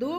2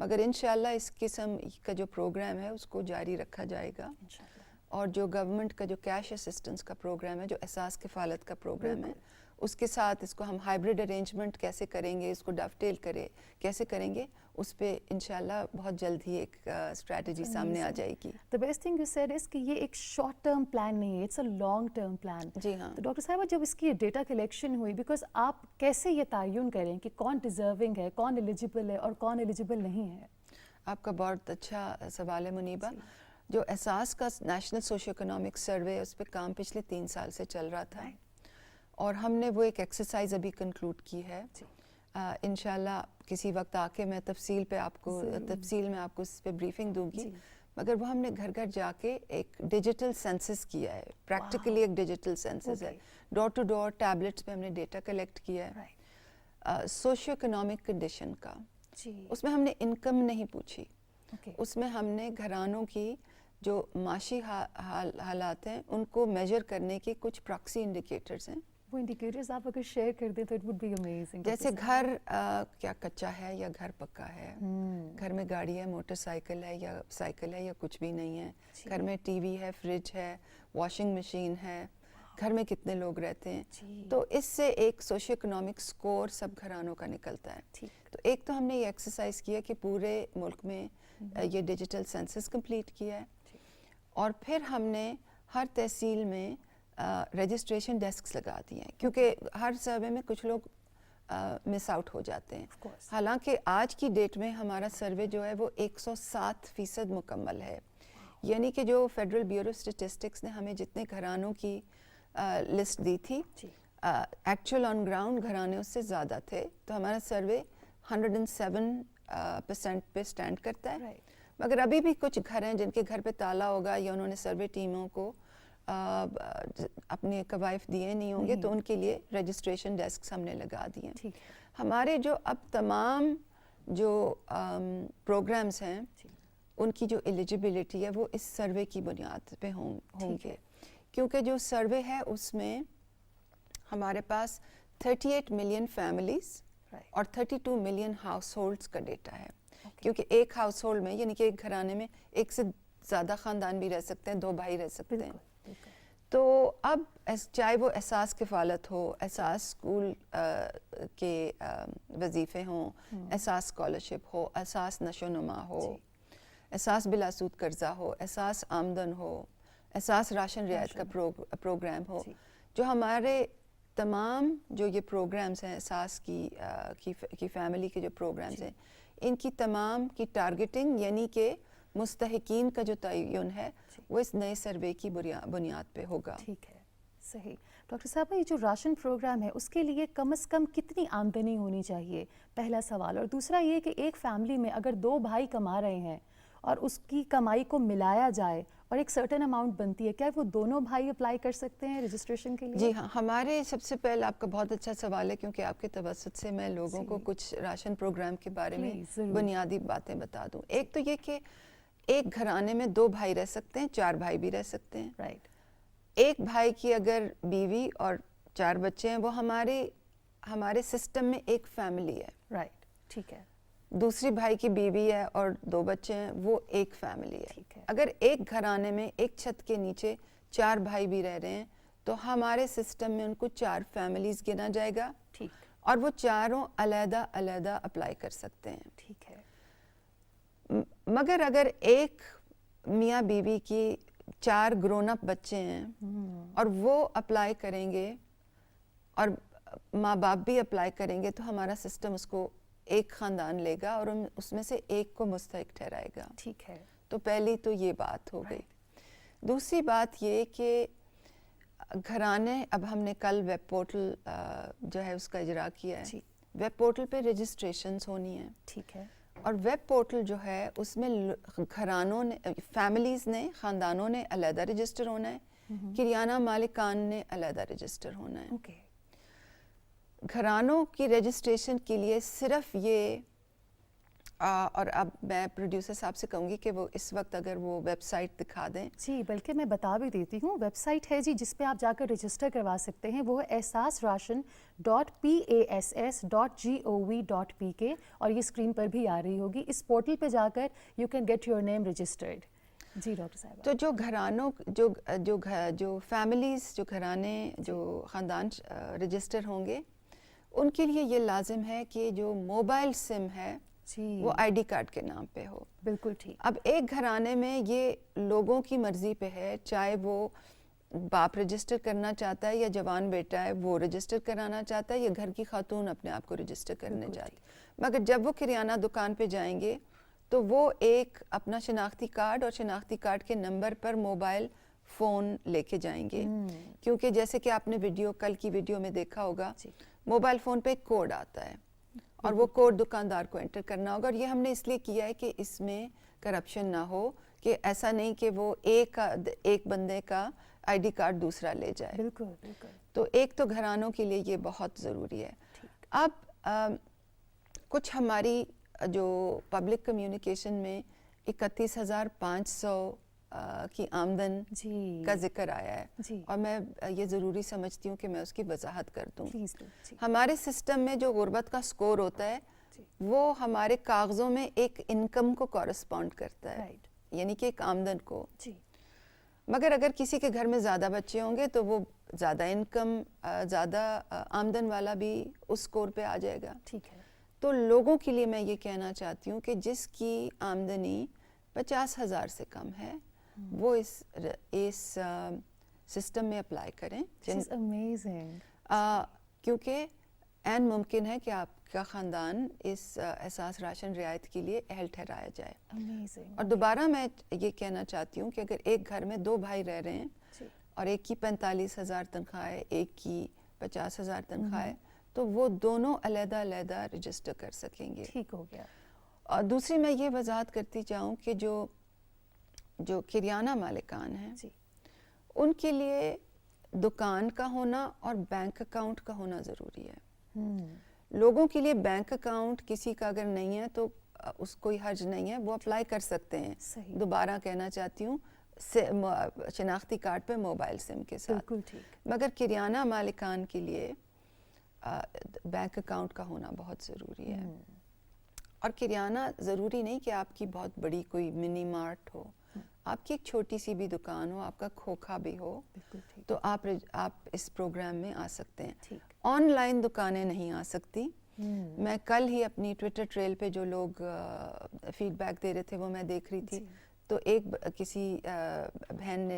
مگر انشاءاللہ اس قسم کا جو پروگرام ہے اس کو جاری رکھا جائے گا. اور جو گورنمنٹ کا جو کیش اسسٹنس کا پروگرام ہے, جو احساس کفالت کا پروگرام ہے, اس کے ساتھ اس کو ہم ہائبرڈ ارینجمنٹ کیسے کریں گے, اس کو ڈف ٹیل کیسے کریں گے, اس پہ انشاءاللہ بہت جلد ہی ایک اسٹریٹجی سامنے آ جائے گی. The best thing you said is کہ یہ ایک شارٹ ٹرم پلان نہیں ہے, it's a long term plan. جی ہاں. تو ڈاکٹر صاحبہ جب اس کی ڈیٹا کلیکشن ہوئی, بیکاز آپ کیسے یہ تعین کریں کہ کون ڈیزرونگ ہے, کون ایلیجیبل ہے اور کون ایلیجیبل نہیں ہے؟ آپ کا بہت اچھا سوال ہے منیبہ. جو احساس کا نیشنل سوشو اکنامک سروے اس پہ کام پچھلے 3 سال سے چل رہا تھا, اور ہم نے وہ ایک ایکسرسائز ابھی کنکلوڈ کی ہے. انشاءاللہ کسی وقت آ کے میں تفصیل میں آپ کو اس پہ بریفنگ دوں گی. مگر وہ ہم نے گھر گھر جا کے ایک ڈیجیٹل سینسس کیا ہے, پریکٹیکلی ایک ڈیجیٹل سینسس ہے. ڈور ٹو ڈور ٹیبلٹس پہ ہم نے ڈیٹا کلیکٹ کیا ہے سوشو اکنامک کنڈیشن کا. اس میں ہم نے انکم نہیں پوچھی, اس میں ہم نے گھرانوں کی جو معاشی حالات ہیں ان کو میجر کرنے کے کچھ پراکسی انڈیکیٹرز ہیں. وہ انڈیکیٹرز آپ اگر شیئر کر دیں تو اٹ وڈ بی امیزنگ. جیسے گھر کیا کچا ہے یا گھر پکا ہے, گھر میں گاڑی ہے, موٹر سائیکل ہے یا سائیکل ہے یا کچھ بھی نہیں ہے, گھر میں ٹی وی ہے, فریج ہے, واشنگ مشین ہے, گھر میں کتنے لوگ رہتے ہیں. تو اس سے ایک سوشو اکنامک سکور سب گھرانوں کا نکلتا ہے. تو ایک تو ہم نے یہ ایکسرسائز کیا کہ پورے ملک میں یہ ڈیجیٹل سینسس کمپلیٹ کیا ہے, اور پھر ہم نے ہر تحصیل میں رجسٹریشن ڈیسکس لگا دیے ہیں, کیونکہ ہر سروے میں کچھ لوگ مس آؤٹ ہو جاتے ہیں. حالانکہ آج کی ڈیٹ میں ہمارا سروے جو ہے وہ 107% مکمل ہے. یعنی کہ جو فیڈرل بیورو اسٹیٹسٹکس نے ہمیں جتنے گھرانوں کی لسٹ دی تھی, ایکچوئل آن گراؤنڈ گھرانے اس سے زیادہ تھے. تو ہمارا سروے 107% پہ اسٹینڈ کرتا ہے. مگر ابھی بھی کچھ گھر ہیں جن کے گھر پہ تالا ہوگا یا انہوں نے سروے ٹیموں کو اپنے قوائف دیے نہیں ہوں گے, تو ان کے لیے رجسٹریشن ڈیسکس ہم نے لگا دیے. ہمارے جو اب تمام جو پروگرامز ہیں ان کی جو ایلیجیبلٹی ہے وہ اس سروے کی بنیاد پہ ہوں گے, کیونکہ جو سروے ہے اس میں ہمارے پاس 38 ملین فیملیز اور 32 ملین ہاؤس ہولڈس کا ڈیٹا ہے. کیونکہ ایک ہاؤس ہولڈ میں یعنی کہ ایک گھرانے میں ایک سے زیادہ خاندان بھی رہ سکتے ہیں, 2 بھائی رہ سکتے ہیں. تو اب چاہے وہ احساس کفالت ہو, احساس اسکول کے وظیفے ہوں, احساس اسکالرشپ ہو, احساس نشو و نما ہو, احساس بلا سود قرضہ ہو, احساس آمدن ہو, احساس راشن رعایت کا پروگرام ہو, جو ہمارے تمام جو یہ پروگرامز ہیں احساس کی فیملی کے جو پروگرامز ہیں, ان کی تمام کی ٹارگیٹنگ یعنی کہ مستحقین کا جو تعین ہے وہ اس نئے سروے کی بنیاد پہ ہوگا. ٹھیک ہے, صحیح. ڈاکٹر صاحبہ یہ جو راشن پروگرام ہے اس کے لیے کم از کم کتنی آمدنی ہونی چاہیے, پہلا سوال. اور دوسرا یہ کہ ایک فیملی میں اگر 2 بھائی کما رہے ہیں اور اس کی کمائی کو ملایا جائے اور ایک سرٹن اماؤنٹ بنتی ہے, کیا وہ دونوں بھائی اپلائی کر سکتے ہیں رجسٹریشن کے لیے؟ جی ہاں, ہمارے سب سے پہلے آپ کا بہت اچھا سوال ہے, کیونکہ آپ کے توسط سے میں لوگوں کو کچھ راشن پروگرام کے بارے میں بنیادی باتیں بتا دوں. ایک تو یہ کہ ایک گھرانے میں 2 بھائی رہ سکتے ہیں, 4 بھائی بھی رہ سکتے ہیں. رائٹ. ایک بھائی کی اگر بیوی اور 4 بچے ہیں وہ ہمارے سسٹم میں ایک فیملی ہے. رائٹ, ٹھیک ہے. دوسری بھائی کی بیوی ہے اور 2 بچے ہیں, وہ ایک فیملی ہے. اگر ایک گھرانے میں ایک چھت کے نیچے 4 بھائی بھی رہ رہے ہیں تو ہمارے سسٹم میں ان کو 4 فیملیز گنا جائے گا, اور وہ چاروں علیحدہ علیحدہ اپلائی کر سکتے ہیں. ٹھیک ہے. مگر اگر ایک میاں بیوی کی 4 گرون اپ بچے ہیں اور وہ اپلائی کریں گے اور ماں باپ بھی اپلائی کریں گے, تو ہمارا سسٹم اس کو ایک خاندان لے گا اور اس میں سے ایک کو مستحق ٹھہرائے گا. ٹھیک ہے. تو پہلی تو یہ بات ہو گئی. دوسری بات یہ کہ گھرانے, اب ہم نے کل ویب پورٹل جو ہے اس کا اجرا کیا ہے. ویب پورٹل پہ رجسٹریشنز ہونی ہیں. ٹھیک ہے. اور ویب پورٹل جو ہے اس میں گھرانوں نے, فیملیز نے, خاندانوں نے علیحدہ رجسٹر ہونا ہے, کریانہ مالکان نے علیحدہ رجسٹر ہونا ہے. گھرانوں کی رجسٹریشن کے لیے صرف یہ اور اب میں پروڈیوسر صاحب سے کہوں گی کہ وہ اس وقت اگر وہ ویب سائٹ دکھا دیں. جی بلکہ میں بتا بھی دیتی ہوں, ویب سائٹ ہے جی جس پہ آپ جا کر رجسٹر کروا سکتے ہیں, وہ ہے ehsasration.pass.gov.pk, اور یہ اسکرین پر بھی آ رہی ہوگی. اس پورٹل پہ جا کر you can get your name registered. جی ڈاکٹر صاحبہ. تو جو گھرانوں جو فیملیز, جو گھرانے, جو خاندان رجسٹر ہوں گے, ان کے لیے یہ لازم ہے کہ جو موبائل سم ہے وہ آئی ڈی کارڈ کے نام پہ ہو. بالکل ٹھیک. اب ایک گھرانے میں یہ لوگوں کی مرضی پہ ہے, چاہے وہ باپ رجسٹر کرنا چاہتا ہے یا جوان بیٹا ہے وہ رجسٹر کرانا چاہتا ہے یا گھر کی خاتون اپنے آپ کو رجسٹر کرنے چاہتی ہے. مگر جب وہ کریانہ دکان پہ جائیں گے تو وہ ایک اپنا شناختی کارڈ اور شناختی کارڈ کے نمبر پر موبائل فون لے کے جائیں گے, کیونکہ جیسے کہ آپ نے کل کی ویڈیو میں دیکھا ہوگا, موبائل فون پہ ایک کوڈ آتا ہے اور وہ کوڈ دکاندار کو انٹر کرنا ہوگا. اور یہ ہم نے اس لیے کیا ہے کہ اس میں کرپشن نہ ہو, کہ ایسا نہیں کہ وہ ایک بندے کا آئی ڈی کارڈ دوسرا لے جائے. بالکل بالکل. تو ایک تو گھرانوں کے لیے یہ بہت ضروری ہے. اب کچھ ہماری جو پبلک کمیونیکیشن میں 31,500 کی آمدن کا ذکر آیا ہے, اور میں یہ ضروری سمجھتی ہوں کہ میں اس کی وضاحت کر دوں. ہمارے سسٹم میں جو غربت کا سکور ہوتا ہے وہ ہمارے کاغذوں میں ایک انکم کو کورسپونڈ کرتا ہے, یعنی کہ ایک آمدن کو. مگر اگر کسی کے گھر میں زیادہ بچے ہوں گے تو وہ زیادہ انکم, زیادہ آمدن والا بھی اس سکور پہ آ جائے گا. ٹھیک ہے. تو لوگوں کے لیے میں یہ کہنا چاہتی ہوں کہ جس کی آمدنی 50,000 سے کم ہے وہ اس سسٹم میں اپلائی کریں. کیونکہ عین ممکن ہے کہ آپ کا خاندان اس احساس راشن رعایت کے لیے اہل ٹھہرایا جائے. اور دوبارہ میں یہ کہنا چاہتی ہوں کہ اگر ایک گھر میں 2 بھائی رہ رہے ہیں اور ایک کی 45,000 تنخواہ ہے, ایک کی 50,000 تنخواہ ہے, تو وہ دونوں علیحدہ علیحدہ رجسٹر کر سکیں گے. ٹھیک ہو گیا. اور دوسری میں یہ وضاحت کرتی جاؤں کہ جو کریانہ مالکان ہیں ان کے لیے دکان کا ہونا اور بینک اکاؤنٹ کا ہونا ضروری ہے. لوگوں کے لیے بینک اکاؤنٹ کسی کا اگر نہیں ہے تو اس کوئی حرج نہیں ہے, وہ اپلائی کر سکتے ہیں. دوبارہ کہنا چاہتی ہوں شناختی کارڈ پہ موبائل سم کے ساتھ. مگر کریانہ مالکان کے لیے بینک اکاؤنٹ کا ہونا بہت ضروری ہے. اور کریانہ ضروری نہیں کہ آپ کی بہت بڑی کوئی منی مارٹ ہو, آپ کی ایک چھوٹی سی بھی دکان ہو, آپ کا کھوکھا بھی ہو, تو آپ اس پروگرام میں آ سکتے ہیں. آن لائن دکانیں نہیں آ سکتی. میں کل ہی اپنی ٹویٹر ٹریل پہ جو لوگ فیڈ بیک دے رہے تھے وہ میں دیکھ رہی تھی, تو ایک کسی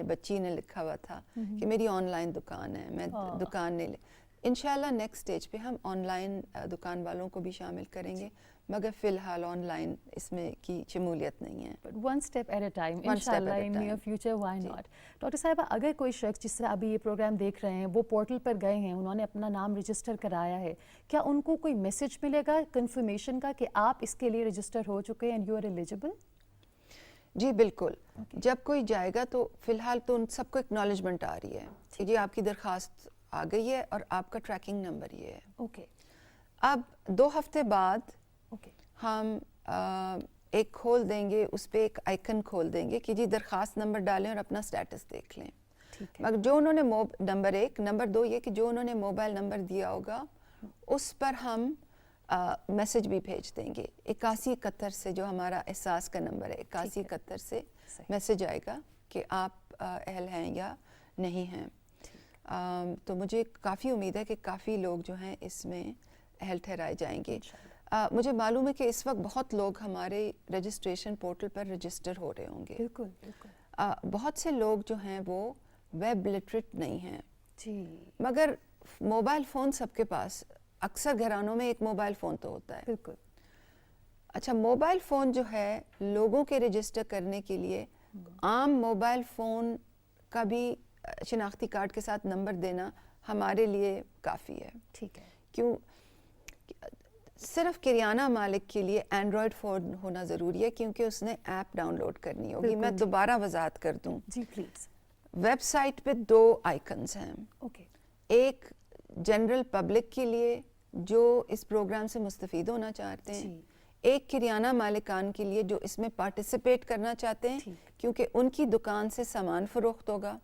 بچی نے لکھا ہوا تھا کہ میری آن لائن دکان ہے, میں دکان نہیں انشاءاللہ نیکسٹ سٹیج پہ ہم آن لائن دکان والوں کو بھی شامل کریں گے, مگر فی الحال آن لائن اس میں کی شمولیت نہیں ہے. One step at a time انشاءاللہ in near future, why not. Doctor صاحبہ, اگر کوئی شخص جس طرح ابھی یہ پروگرام دیکھ رہے ہیں وہ پورٹل پر گئے ہیں, انہوں نے اپنا نام رجسٹر کرایا ہے, کیا ان کو کوئی میسج ملے گا کنفرمیشن کا کہ آپ اس کے لیے رجسٹر ہو چکے ہیں اینڈ یو آر ایلیجبل؟ جی بالکل. جب کوئی جائے گا تو فی الحال تو ان سب کو اکنالجمنٹ آ رہی ہے کہ جی آپ کی درخواست آ گئی ہے اور آپ کا ٹریکنگ نمبر یہ ہے. اوکے. اب 2 ہفتے بعد ہم ایک کھول دیں گے, اس پہ ایک آئیکن کھول دیں گے کہ جی درخواست نمبر ڈالیں اور اپنا سٹیٹس دیکھ لیں. مگر جو انہوں نے نمبر 1, نمبر 2 یہ کہ جو انہوں نے موبائل نمبر دیا ہوگا اس پر ہم میسج بھی بھیج دیں گے. 8171 سے جو ہمارا احساس کا نمبر ہے, 8171 سے میسج آئے گا کہ آپ اہل ہیں یا نہیں ہیں. تو مجھے کافی امید ہے کہ کافی لوگ جو ہیں اس میں اہل ٹھہرائے جائیں گے. مجھے معلوم ہے کہ اس وقت بہت لوگ ہمارے رجسٹریشن پورٹل پر رجسٹر ہو رہے ہوں گے. بالکل بالکل. بہت سے لوگ جو ہیں وہ ویب لٹریٹ نہیں ہیں, مگر موبائل فون سب کے پاس, اکثر گھرانوں میں ایک موبائل فون تو ہوتا ہے. بالکل. اچھا, موبائل فون جو ہے لوگوں کے رجسٹر کرنے کے لیے عام موبائل فون کا بھی شناختی کارڈ کے ساتھ نمبر دینا ہمارے لیے کافی ہے. ٹھیک ہے. کیوں؟ صرف کریانہ مالک کے لیے اینڈرائڈ فون ہونا ضروری ہے کیونکہ اس نے ایپ ڈاؤن لوڈ کرنی ہوگی. میں دوبارہ وضاحت کر دوں. جی پلیز. ویب سائٹ پہ 2 آئیکنز ہیں. اوکے. ایک جنرل پبلک کے لیے جو اس پروگرام سے مستفید ہونا چاہتے ہیں, ایک کریانہ مالکان کے لیے جو اس میں پارٹیسپیٹ کرنا چاہتے ہیں کیونکہ ان کی دکان سے سامان فروخت ہوگا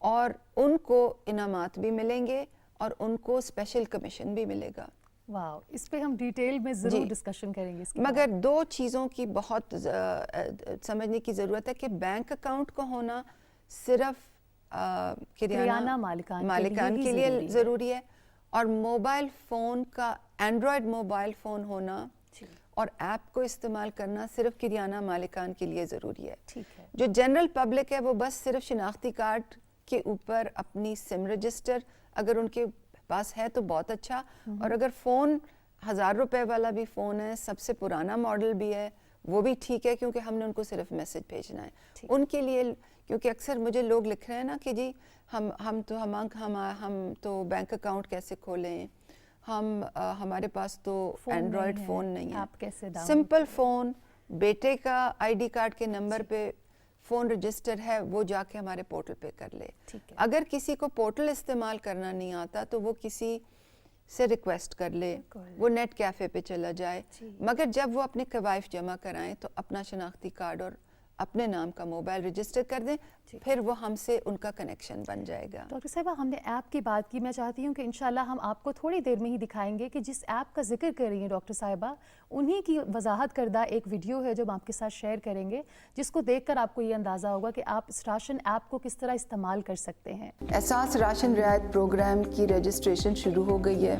اور ان کو انعامات بھی ملیں گے اور ان کو اسپیشل کمیشن بھی ملے گا. واو, اس پہ ہم ڈیٹیل میں ضرور ڈسکشن کریں گے. مگر دو چیزوں کی بہت سمجھنے کی ضرورت ہے کہ بینک اکاؤنٹ کو ہونا صرف کریانہ مالکان کے لیے ضروری ہے اور موبائل فون کا اینڈرائڈ موبائل فون ہونا اور ایپ کو استعمال کرنا صرف کریانہ مالکان کے لیے ضروری ہے. جو جنرل پبلک ہے وہ بس صرف شناختی کارڈ کے اوپر اپنی سم رجسٹر اگر ان کے پاس ہے تو بہت اچھا, اور اگر فون 1000 روپے والا بھی فون ہے, سب سے پرانا ماڈل بھی ہے, وہ بھی ٹھیک ہے کیونکہ ہم نے ان کو صرف میسج بھیجنا ہے. ان کے لیے کیونکہ اکثر مجھے لوگ لکھ رہے ہیں نا کہ جی ہم تو بینک اکاؤنٹ کیسے کھولیں, ہمارے پاس تو اینڈرائڈ فون نہیں ہے. سمپل فون, بیٹے کا آئی ڈی کارڈ کے نمبر پہ فون رجسٹر ہے, وہ جا کے ہمارے پورٹل پہ کر لے. اگر کسی کو پورٹل استعمال کرنا نہیں آتا تو وہ کسی سے ریکویسٹ کر لے, وہ نیٹ کیفے پہ چلا جائے. مگر جب وہ اپنے کوائف جمع کرائیں تو اپنا شناختی کارڈ اور اپنے نام کا موبائل رجسٹر کر دیں, پھر وہ ہم سے ان کا کنیکشن بن جائے گا. ڈاکٹر صاحبہ, ہم نے ایپ کی بات کی, میں چاہتی ہوں کہ انشاءاللہ ہم آپ کو تھوڑی دیر میں ہی دکھائیں گے کہ جس ایپ کا ذکر کر رہی ہیں ڈاکٹر صاحبہ, انہی کی وضاحت کردہ ایک ویڈیو ہے جو ہم آپ کے ساتھ شیئر کریں گے, جس کو دیکھ کر آپ کو یہ اندازہ ہوگا کہ آپ اس راشن ایپ کو کس طرح استعمال کر سکتے ہیں. احساس راشن رعایت پروگرام کی رجسٹریشن شروع ہو گئی ہے.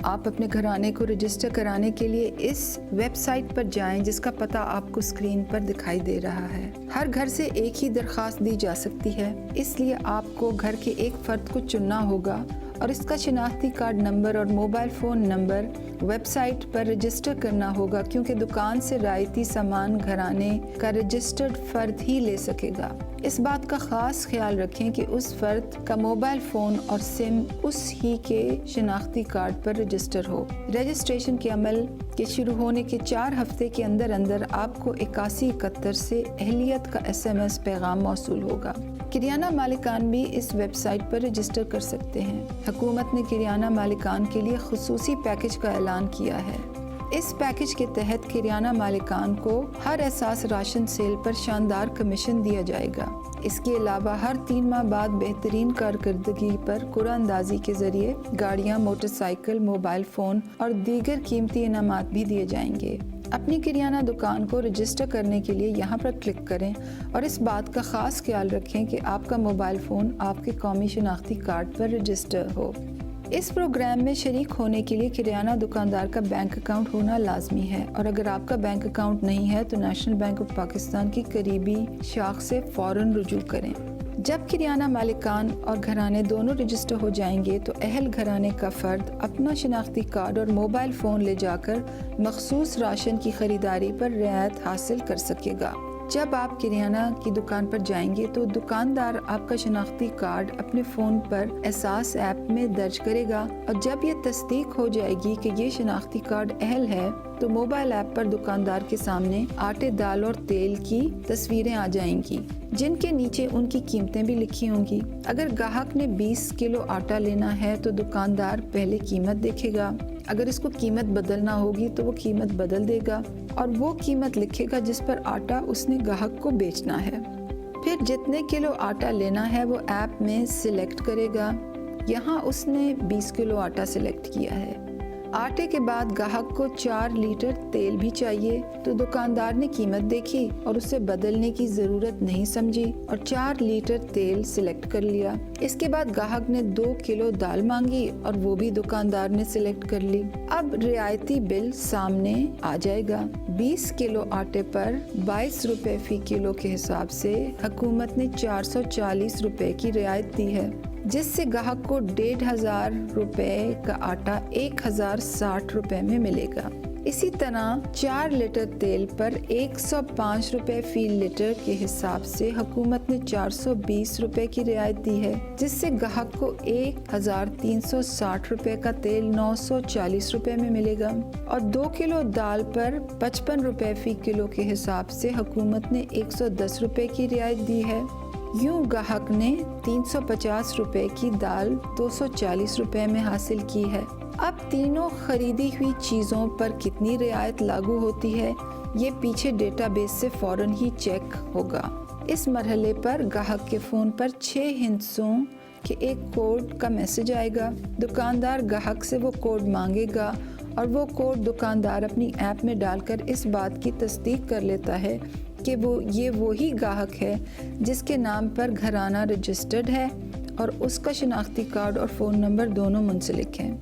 آپ اپنے گھرانے کو رجسٹر کرانے کے لیے اس ویب سائٹ پر جائیں جس کا پتہ آپ کو اسکرین پر دکھائی دے رہا ہے. ہر گھر سے ایک ہی درخواست دی جا سکتی ہے, اس لیے آپ کو گھر کے ایک فرد کو چننا ہوگا اور اس کا شناختی کارڈ نمبر اور mobile phone number web site پر رجسٹر کرنا ہوگا, کیونکہ دکان سے رعایتی سامان گھرانے کا رجسٹرڈ فرد ہی لے سکے گا. اس بات کا خاص خیال رکھیں کہ اس فرد کا موبائل فون اور سم اس ہی کے شناختی کارڈ پر رجسٹر ہو. رجسٹریشن کے عمل کے شروع ہونے کے 4 ہفتے کے اندر آپ کو 8171 سے اہلیت کا SMS پیغام موصول ہوگا. کریانہ مالکان بھی اس ویب سائٹ پر رجسٹر کر سکتے ہیں. حکومت نے کریانہ مالکان کے لیے خصوصی پیکج کا اعلان کیا ہے. اس پیکج کے تحت کریانہ مالکان کو ہر احساس راشن سیل پر شاندار کمیشن دیا جائے گا. اس کے علاوہ ہر 3 ماہ بعد بہترین کارکردگی پر قرعہ اندازی کے ذریعے گاڑیاں, موٹر سائیکل, موبائل فون اور دیگر قیمتی انعامات بھی دیے جائیں گے. اپنی کریانہ دکان کو رجسٹر کرنے کے لیے یہاں پر کلک کریں اور اس بات کا خاص خیال رکھیں کہ آپ کا موبائل فون آپ کے قومی شناختی کارڈ پر رجسٹر ہو. اس پروگرام میں شریک ہونے کے لیے کریانہ دکاندار کا بینک اکاؤنٹ ہونا لازمی ہے, اور اگر آپ کا بینک اکاؤنٹ نہیں ہے تو نیشنل بینک آف پاکستان کی قریبی شاخ سے فوراً رجوع کریں. جب کریانہ مالکان اور گھرانے دونوں رجسٹر ہو جائیں گے تو اہل گھرانے کا فرد اپنا شناختی کارڈ اور موبائل فون لے جا کر مخصوص راشن کی خریداری پر رعایت حاصل کر سکے گا. جب آپ کریانہ کی دکان پر جائیں گے تو دکاندار آپ کا شناختی کارڈ اپنے فون پر احساس ایپ میں درج کرے گا, اور جب یہ تصدیق ہو جائے گی کہ یہ شناختی کارڈ اہل ہے تو موبائل ایپ پر دکاندار کے سامنے آٹے, دال اور تیل کی تصویریں آ جائیں گی جن کے نیچے ان کی قیمتیں بھی لکھی ہوں گی. اگر گاہک نے 20 کلو آٹا لینا ہے تو دکاندار پہلے قیمت دیکھے گا. اگر اس کو قیمت بدلنا ہوگی تو وہ قیمت بدل دے گا اور وہ قیمت لکھے گا جس پر آٹا اس نے گاہک کو بیچنا ہے. پھر جتنے کلو آٹا لینا ہے وہ ایپ میں سلیکٹ کرے گا. یہاں اس نے 20 کلو آٹا سلیکٹ کیا ہے. آٹے کے بعد گاہک کو 4 لیٹر تیل بھی چاہیے تو دکاندار نے قیمت دیکھی اور اسے بدلنے کی ضرورت نہیں سمجھی اور 4 لیٹر تیل سلیکٹ کر لیا. اس کے بعد گاہک نے 2 کلو دال مانگی اور وہ بھی دکاندار نے سلیکٹ کر لی. اب رعایتی بل سامنے آ جائے گا. 20 کلو آٹے پر 22 روپے فی کلو کے حساب سے حکومت نے 440 روپے کی رعایت دی ہے, جس سے گاہک کو 1500 روپے کا آٹا 1060 روپے میں ملے گا. اسی طرح 4 لیٹر تیل پر 105 روپے فی لیٹر کے حساب سے حکومت نے 420 روپے کی رعایت دی ہے, جس سے گاہک کو 1360 روپے کا تیل 940 روپے میں ملے گا. اور 2 کلو دال پر 55 روپے فی کلو کے حساب سے حکومت نے 110 روپے کی رعایت دی ہے. یوں گاہک نے 350 روپے کی دال 240 روپے میں حاصل کی ہے. اب تینوں خریدی ہوئی چیزوں پر کتنی رعایت لاگو ہوتی ہے یہ پیچھے ڈیٹا بیس سے فوراً ہی چیک ہوگا۔ اس مرحلے پر گاہک کے فون پر 6 ہندسوں کے ایک کوڈ کا میسج آئے گا۔ دکاندار گاہک سے وہ کوڈ مانگے گا اور وہ کوڈ دکاندار اپنی ایپ میں ڈال کر اس بات کی تصدیق کر لیتا ہے کہ یہ وہی گاہک ہے جس کے نام پر گھرانہ رجسٹرڈ ہے اور اس کا شناختی کارڈ اور فون نمبر دونوں منسلک ہیں۔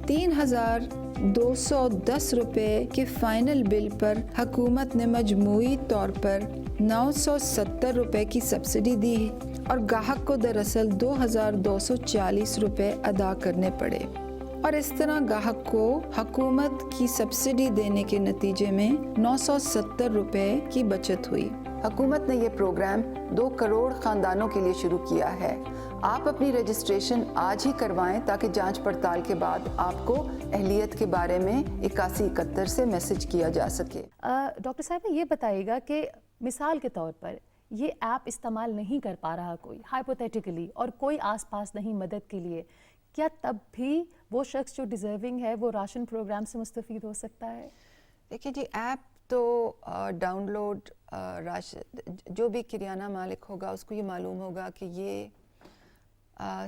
3,210 روپے کے فائنل بل پر حکومت نے مجموعی طور پر 970 روپے کی سبسڈی دی اور گاہک کو دراصل 2,240 روپے ادا کرنے پڑے، اور اس طرح گاہک کو حکومت کی سبسڈی دینے کے نتیجے میں 970 روپے کی بچت ہوئی۔ حکومت نے یہ پروگرام 2 کروڑ خاندانوں کے لیے شروع کیا ہے۔ آپ اپنی رجسٹریشن آج ہی کروائیں تاکہ جانچ پڑتال کے بعد آپ کو اہلیت کے بارے میں 8171 سے میسج کیا جا سکے۔ ڈاکٹر صاحبہ یہ بتائیے گا کہ مثال کے طور پر یہ ایپ استعمال نہیں کر پا رہا کوئی ہائپوتھیٹیکلی، اور کوئی آس پاس نہیں مدد کے لیے، کیا تب بھی وہ شخص جو ڈیزرونگ ہے وہ راشن پروگرام سے مستفید ہو سکتا ہے؟ دیکھیے جی، ایپ تو ڈاؤن لوڈ جو بھی کریانہ مالک ہوگا اس کو یہ معلوم ہوگا کہ یہ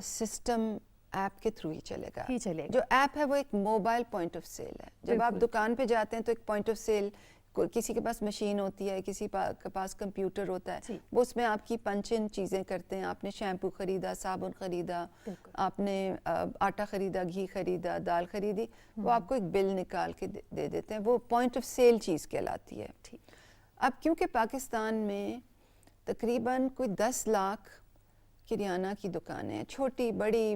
سسٹم ایپ کے تھرو ہی چلے گا۔ جو ایپ ہے وہ ایک موبائل پوائنٹ آف سیل ہے۔ جب آپ دکان پہ جاتے ہیں تو ایک پوائنٹ آف سیل، کسی کے پاس مشین ہوتی ہے، کسی کے پاس کمپیوٹر ہوتا ہے، وہ اس میں آپ کی پنچ ان چیزیں کرتے ہیں۔ آپ نے شیمپو خریدا، صابن خریدا، آپ نے آٹا خریدا، گھی خریدا، دال خریدی، وہ آپ کو ایک بل نکال کے دے دیتے ہیں۔ وہ پوائنٹ آف سیل چیز کہلاتی ہے۔ اب کیونکہ پاکستان میں تقریباً کوئی 10 لاکھ کریانہ کی دکانیں، چھوٹی بڑی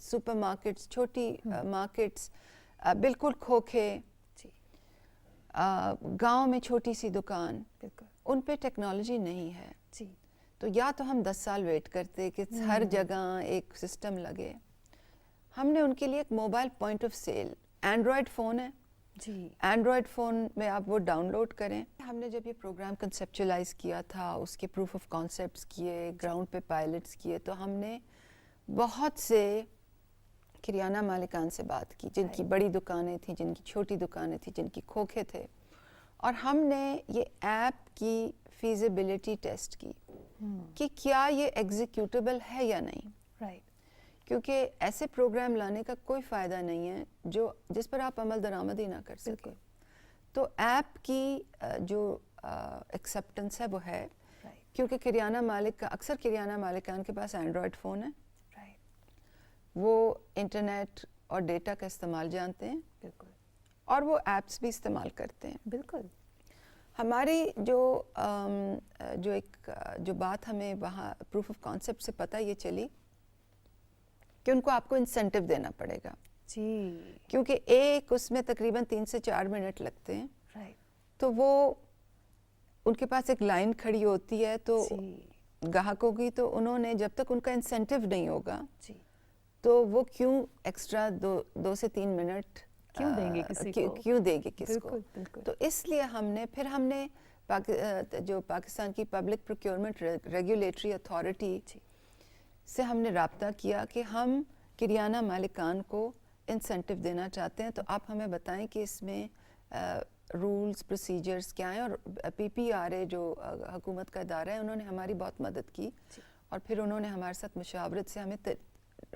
سپر مارکیٹس، چھوٹی مارکیٹس، بالکل کھوکھے گاؤں میں چھوٹی سی دکان، ان پہ ٹیکنالوجی نہیں ہے، تو یا تو ہم 10 سال ویٹ کرتے کہ ہر جگہ ایک سسٹم لگے۔ ہم نے ان کے لیے ایک mobile point of sale, android phone ہے، اینڈرائڈ فون میں آپ وہ ڈاؤن لوڈ کریں۔ ہم نے جب یہ پروگرام کنسیپچولائز کیا تھا، اس کے پروف آف کانسیپٹس کیے، گراؤنڈ پہ پائلٹس کیے، تو ہم نے بہت سے کریانہ مالکان سے بات کی جن کی بڑی دکانیں تھیں، جن کی چھوٹی دکانیں تھیں، جن کی کھوکھے تھے، اور ہم نے یہ ایپ کی فیزیبلٹی ٹیسٹ کی کہ کیا یہ ایگزیکیوٹیبل ہے یا نہیں، کیونکہ ایسے پروگرام لانے کا کوئی فائدہ نہیں ہے جس پر آپ عمل درآمد ہی نہ کر سکیں۔ تو ایپ کی جو ایکسیپٹنس ہے وہ ہے، کیونکہ اکثر کریانہ مالکان کے پاس اینڈرائڈ فون ہے، وہ انٹرنیٹ اور ڈیٹا کا استعمال جانتے ہیں، اور وہ ایپس بھی استعمال کرتے ہیں۔ بالکل ہماری جو بات ہمیں وہاں پروف آف کانسیپٹ سے پتہ یہ چلی کہ ان کو آپ کو انسینٹیو دینا پڑے گا، کیونکہ ایک اس میں تقریباً 3 سے 4 منٹ لگتے ہیں، تو وہ ان کے پاس ایک لائن کھڑی ہوتی ہے تو گاہکوں کی، تو انہوں نے جب تک ان کا انسینٹیو نہیں ہوگا تو وہ کیوں ایکسٹرا 2 سے 3 منٹ کیوں دیں گے کسی کو؟ تو اس لیے ہم نے جو پاکستان کی پبلک پروکیورمنٹ ریگولیٹری اتھارٹی سے ہم نے رابطہ کیا کہ ہم کریانہ مالکان کو انسینٹیو دینا چاہتے ہیں، تو آپ ہمیں بتائیں کہ اس میں رولز پروسیجرز کیا ہیں۔ اور PPRA جو حکومت کا ادارہ ہے، انہوں نے ہماری بہت مدد کی، اور پھر انہوں نے ہمارے ساتھ مشاورت سے ہمیں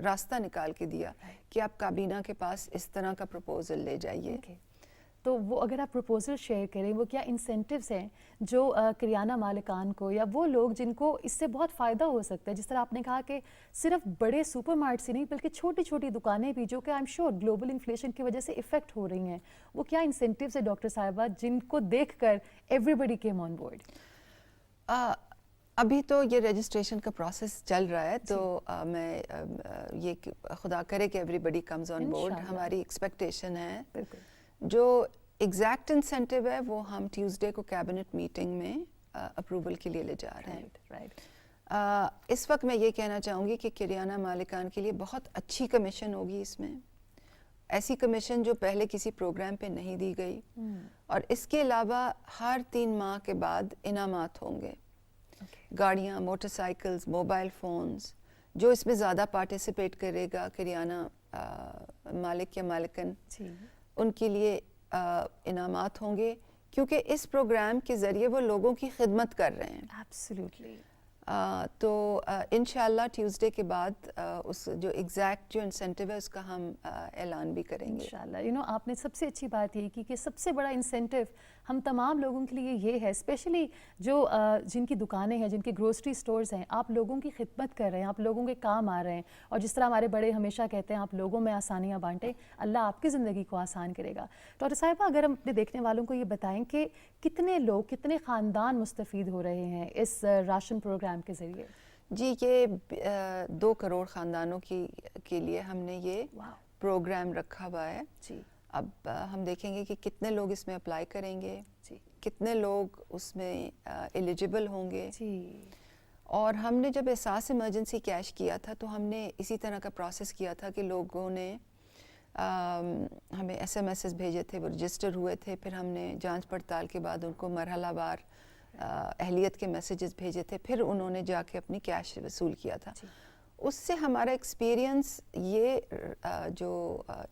راستہ نکال کے دیا کہ آپ کابینہ کے پاس اس طرح کا پروپوزل لے جائیے۔ تو وہ اگر آپ پروپوزل شیئر کریں، وہ کیا انسینٹیوز ہیں جو کریانہ مالکان کو یا وہ لوگ جن کو اس سے بہت فائدہ ہو سکتا ہے؟ جس طرح آپ نے کہا کہ صرف بڑے سپر مارکٹ ہی نہیں بلکہ چھوٹی چھوٹی دکانیں بھی جو کہ I am sure global inflation کی وجہ سے افیکٹ ہو رہی ہیں، وہ کیا انسینٹیوز ہے ڈاکٹر صاحبہ جن کو دیکھ کر everybody came on board? ابھی تو یہ رجسٹریشن کا پروسیس چل رہا ہے، تو میں یہ خدا کرے کہ everybody comes on board. ہماری ایکسپیکٹیشن ہے جو ایگزیکٹ انسینٹیو ہے وہ ہم ٹیوزڈے کو کیبنٹ میٹنگ میں اپروول کے لیے لے جا رہے ہیں۔ اس وقت میں یہ کہنا چاہوں گی کہ کریانہ مالکان کے لیے بہت اچھی کمیشن ہوگی، اس میں ایسی کمیشن جو پہلے کسی پروگرام پہ نہیں دی گئی، اور اس کے علاوہ ہر 3 ماہ کے بعد انعامات ہوں گے، گاڑیاں، موٹر سائیکلز، موبائل فونز۔ جو اس میں زیادہ پارٹیسپیٹ کرے گا کریانہ مالک یا مالکن جی ان کے لیے انعامات ہوں گے، کیونکہ اس پروگرام کے ذریعے وہ لوگوں کی خدمت کر رہے ہیں. ایبسلیوٹلی. تو انشاءاللہ ٹیوزڈے کے بعد اس جو ایگزیکٹ جو انسینٹیو ہے اس کا ہم اعلان بھی کریں گے انشاءاللہ. آپ نے سب سے اچھی بات یہ کی کہ سب سے بڑا انسینٹیو ہم تمام لوگوں کے لیے یہ ہے، اسپیشلی جو جن کی دکانیں ہیں، جن کے گروسری سٹورز ہیں، آپ لوگوں کی خدمت کر رہے ہیں، آپ لوگوں کے کام آ رہے ہیں، اور جس طرح ہمارے بڑے ہمیشہ کہتے ہیں آپ لوگوں میں آسانیاں بانٹیں، اللہ آپ کی زندگی کو آسان کرے گا. ڈاکٹر صاحبہ، اگر ہم اپنے دیکھنے والوں کو یہ بتائیں کہ کتنے لوگ، کتنے خاندان مستفید ہو رہے ہیں اس راشن پروگرام کے ذریعے؟ جی، یہ 2 کروڑ خاندانوں کے لیے ہم نے یہ پروگرام رکھا ہوا ہے. جی. اب ہم دیکھیں گے کہ کتنے لوگ اس میں اپلائی کریں گے، جی. کتنے لوگ اس میں ایلیجبل ہوں گے. جی. اور ہم نے جب احساس ایمرجنسی کیش کیا تھا تو ہم نے اسی طرح کا پروسیس کیا تھا کہ لوگوں نے ہمیں ایس ایم ایسز بھیجے تھے، وہ رجسٹر ہوئے تھے، پھر ہم نے جانچ پڑتال کے بعد ان کو مرحلہ وار اہلیت کے میسیجز بھیجے تھے، پھر انہوں نے جا کے اپنی کیش وصول کیا تھا. اس سے ہمارا ایکسپیرینس یہ جو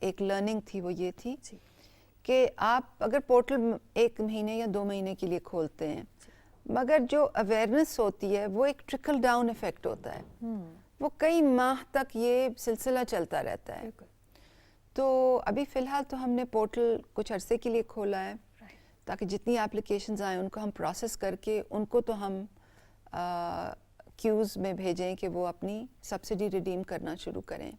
ایک لرننگ تھی وہ یہ تھی کہ آپ اگر پورٹل 1 مہینے یا 2 مہینے کے لیے کھولتے ہیں، مگر جو اویئرنیس ہوتی ہے وہ ایک ٹرکل ڈاؤن ایفیکٹ ہوتا ہے، وہ کئی ماہ تک یہ سلسلہ چلتا رہتا ہے. تو ابھی فی الحال تو ہم نے پورٹل کچھ عرصے کے لیے کھولا ہے تاکہ جتنی اپلیکیشنز آئیں ان کو ہم پروسیس کر کے ان کو تو ہم کیوز میں بھیجیں کہ وہ اپنی سبسڈی ریڈیم کرنا شروع کریں.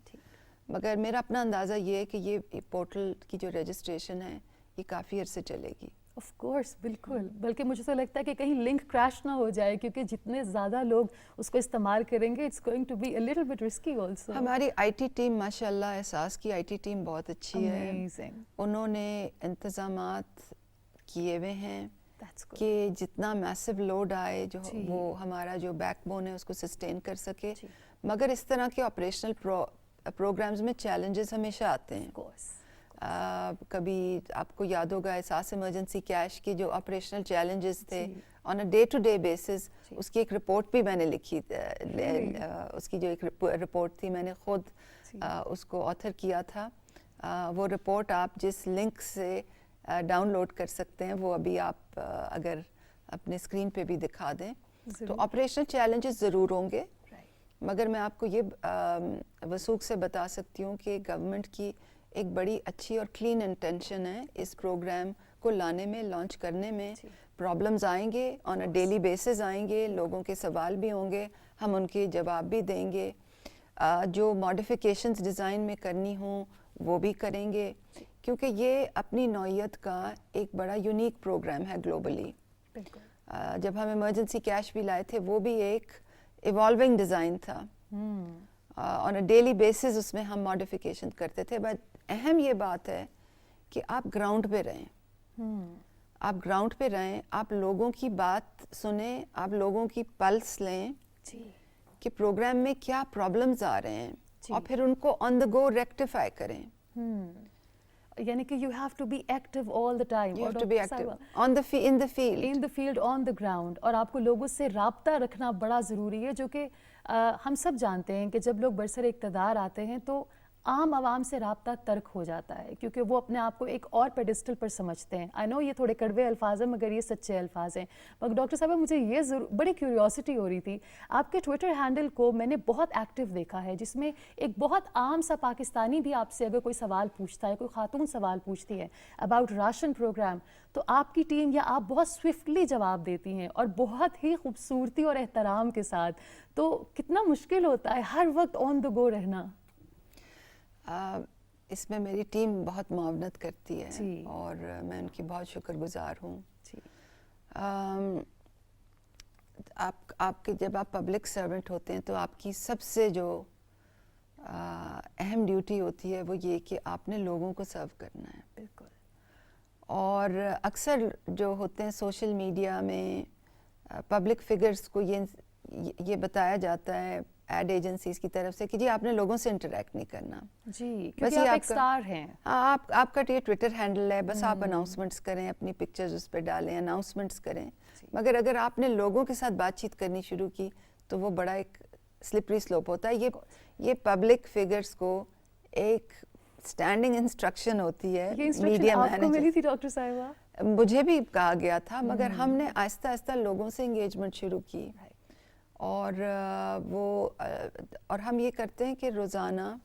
مگر میرا اپنا اندازہ یہ ہے کہ یہ پورٹل کی جو رجسٹریشن ہے یہ کافی عرصے چلے گی. آف کورس، بالکل. بلکہ مجھے تو لگتا ہے کہ کہیں لنک کریش نہ ہو جائے، کیونکہ جتنے زیادہ لوگ اس کو استعمال کریں گے، it's going to be a little bit risky also. ہماری آئی ٹی ٹیم ماشاءاللہ، احساس کی آئی ٹی ٹیم بہت اچھی ہے. Amazing. انہوں نے انتظامات کیے ہوئے ہیں کہ جتنا میسو لوڈ آئے جو وہ ہمارا جو بیک بون ہے اس کو سسٹین کر سکے. مگر اس طرح کے آپریشنل پروگرامز میں چیلنجز ہمیشہ آتے ہیں. کبھی آپ کو یاد ہوگا احساس ایمرجنسی کیش کے جو آپریشنل چیلنجز تھے on a day to day basis, اس کی ایک رپورٹ بھی میں نے لکھی. اس کی جو ایک رپورٹ تھی میں نے خود اس کو آتھر کیا تھا. وہ رپورٹ آپ جس لنک سے ڈاؤن لوڈ کر سکتے ہیں وہ ابھی آپ اگر اپنے اسکرین پہ بھی دکھا دیں. تو آپریشنل چیلنجز ضرور ہوں گے، مگر میں آپ کو یہ وثوق سے بتا سکتی ہوں کہ گورنمنٹ کی ایک بڑی اچھی اور کلین انٹینشن ہے اس پروگرام کو لانے میں، لانچ کرنے میں. پرابلمز آئیں گے، آن اے ڈیلی بیسز آئیں گے، لوگوں کے سوال بھی ہوں گے، ہم ان کے جواب بھی دیں گے. جو ماڈیفیکیشنز ڈیزائن میں کرنی ہوں وہ بھی کریں گے، کیونکہ یہ اپنی نوعیت کا ایک بڑا یونیک پروگرام ہے گلوبلی. جب ہم ایمرجنسی کیش بھی لائے تھے وہ بھی ایک ایوالونگ ڈیزائن تھا. آن اے ڈیلی بیسز اس میں ہم ماڈیفیکیشن کرتے تھے. بٹ اہم یہ بات ہے کہ آپ گراؤنڈ پہ رہیں، آپ گراؤنڈ پہ رہیں، آپ لوگوں کی بات سنیں، آپ لوگوں کی پلس لیں کہ پروگرام میں کیا پرابلمز آ رہے ہیں اور پھر ان کو آن دا گو ریکٹیفائی کریں. یعنی کہ you have to be active all the time, you have to be active in the field on the ground. اور آپ کو لوگوں سے رابطہ رکھنا بڑا ضروری ہے، جو کہ ہم سب جانتے ہیں کہ جب لوگ برسر اقتدار آتے ہیں تو عام عوام سے رابطہ ترک ہو جاتا ہے، کیونکہ وہ اپنے آپ کو ایک اور پیڈسٹل پر سمجھتے ہیں. آئی نو یہ تھوڑے کڑوے الفاظ ہیں مگر یہ سچے الفاظ ہیں. مگر ڈاکٹر صاحبہ مجھے یہ بڑی کیوریوسٹی ہو رہی تھی، آپ کے ٹویٹر ہینڈل کو میں نے بہت ایکٹیو دیکھا ہے، جس میں ایک بہت عام سا پاکستانی بھی آپ سے اگر کوئی سوال پوچھتا ہے، کوئی خاتون سوال پوچھتی ہے اباؤٹ راشن پروگرام، تو آپ کی ٹیم یا آپ بہت سوئفٹلی جواب دیتی ہیں اور بہت ہی خوبصورتی اور احترام کے ساتھ. تو کتنا مشکل ہوتا ہے ہر وقت آن دا گو رہنا؟ اس میں میری ٹیم بہت معاونت کرتی ہے اور میں ان کی بہت شکر گزار ہوں. آپ کے جب آپ پبلک سرونٹ ہوتے ہیں تو آپ کی سب سے جو اہم ڈیوٹی ہوتی ہے وہ یہ کہ آپ نے لوگوں کو سرو کرنا ہے. بالکل. اور اکثر جو ہوتے ہیں سوشل میڈیا میں پبلک فگرز کو یہ بتایا جاتا ہے ایڈ ایجنسیز کی طرف سے کہ جی آپ نے لوگوں سے انٹریکٹ نہیں کرنا. جی، کیونکہ آپ ایک سٹار ہیں. آپ کا یہ ٹویٹر ہینڈل ہے، بس آپ اناؤنسمنٹس کریں، اپنی پکچرز اس پہ ڈالیں، اناؤنسمنٹس کریں. مگر اگر آپ نے لوگوں کے ساتھ بات چیت کرنی شروع کی تو وہ بڑا ایک سلپری سلوپ ہوتا ہے. یہ پبلک فگرز کو ایک اسٹینڈنگ انسٹرکشن ہوتی ہے یہ انسٹرکشن میڈیا آپ کو ملی مینیجر. تھی ڈاکٹر صاحبہ؟ مجھے بھی کہا گیا تھا مگر ہم نے آہستہ آہستہ لوگوں سے انگیجمنٹ شروع کی اور وہ اور ہم یہ کرتے ہیں کہ روزانہ